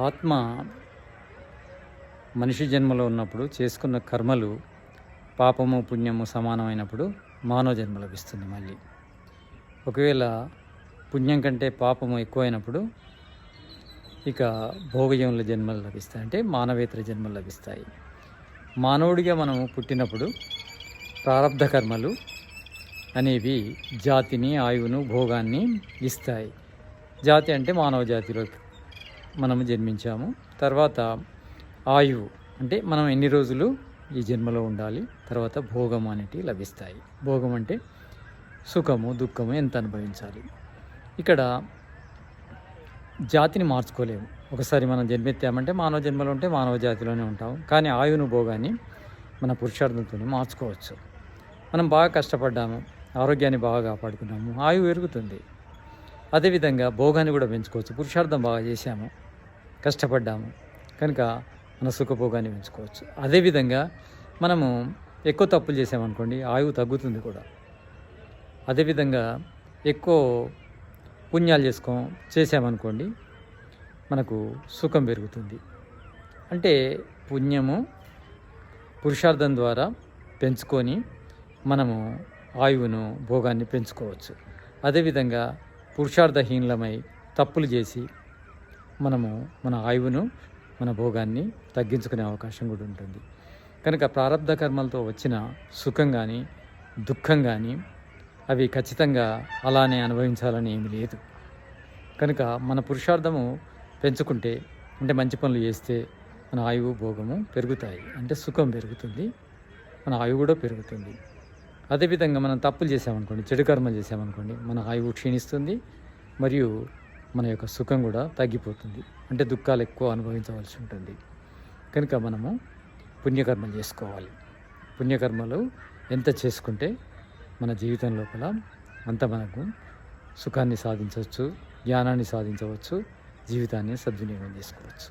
ఆత్మ మనిషి జన్మలో ఉన్నప్పుడు చేసుకున్న కర్మలు పాపము పుణ్యము సమానమైనప్పుడు మానవ జన్మ లభిస్తుంది. మళ్ళీ ఒకవేళ పుణ్యం కంటే పాపము ఎక్కువైనప్పుడు ఇక భోగజముల జన్మలు లభిస్తాయి, అంటే మానవేతర జన్మలు లభిస్తాయి. మానవుడిగా మనము పుట్టినప్పుడు ప్రారబ్ధ కర్మలు అనేవి జాతిని, ఆయువును, భోగాన్ని ఇస్తాయి. జాతి అంటే మానవ జాతిలో మనము జన్మించాము. తర్వాత ఆయువు అంటే మనం ఎన్ని రోజులు ఈ జన్మలో ఉండాలి. తర్వాత భోగం అనేటివి లభిస్తాయి. భోగం అంటే సుఖము, దుఃఖము ఎంత అనుభవించాలి. ఇక్కడ జాతిని మార్చుకోలేము. ఒకసారి మనం జన్మెత్తామంటే మానవ జన్మలో ఉంటే మానవ జాతిలోనే ఉంటాం. కానీ ఆయువును, భోగాన్ని మన పురుషార్థంతోనే మార్చుకోవచ్చు. మనం బాగా కష్టపడ్డాము, ఆరోగ్యాన్ని బాగా కాపాడుకున్నాము, ఆయువు పెరుగుతుంది. అదేవిధంగా భోగాన్ని కూడా పెంచుకోవచ్చు. పురుషార్థం బాగా చేశాము, కష్టపడ్డాము కనుక మన సుఖభోగాన్ని పెంచుకోవచ్చు. అదేవిధంగా మనము ఎక్కువ తప్పులు చేసామనుకోండి, ఆయువు తగ్గుతుంది కూడా. అదేవిధంగా ఎక్కువ పుణ్యాలు చేసామనుకోండి, మనకు సుఖం పెరుగుతుంది. అంటే పుణ్యము పురుషార్థం ద్వారా పెంచుకొని మనము ఆయువును, భోగాన్ని పెంచుకోవచ్చు. అదేవిధంగా పురుషార్థహీనమై తప్పులు చేసి మనము మన ఆయువును, మన భోగాన్ని తగ్గించుకునే అవకాశం కూడా ఉంటుంది. కనుక ప్రారబ్ధ కర్మలతో వచ్చిన సుఖం కానీ దుఃఖం కానీ అవి ఖచ్చితంగా అలానే అనుభవించాలని ఏమీ లేదు. కనుక మన పురుషార్థము పెంచుకుంటే, అంటే మంచి పనులు చేస్తే మన ఆయువు, భోగము పెరుగుతాయి. అంటే సుఖం పెరుగుతుంది, మన ఆయువు కూడా పెరుగుతుంది. అదేవిధంగా మనం తప్పులు చేసామనుకోండి, చెడు కర్మలు చేసామనుకోండి, మన ఆయువు క్షీణిస్తుంది మరియు మన యొక్క సుఖం కూడా తగ్గిపోతుంది. అంటే దుఃఖాలు ఎక్కువ అనుభవించవలసి ఉంటుంది. కనుక మనము పుణ్యకర్మలు చేసుకోవాలి. పుణ్యకర్మలు ఎంత చేసుకుంటే మన జీవితం లోపల అంత మనకు సుఖాన్ని సాధించవచ్చు, జ్ఞానాన్ని సాధించవచ్చు, జీవితాన్ని సద్వినియోగం చేసుకోవచ్చు.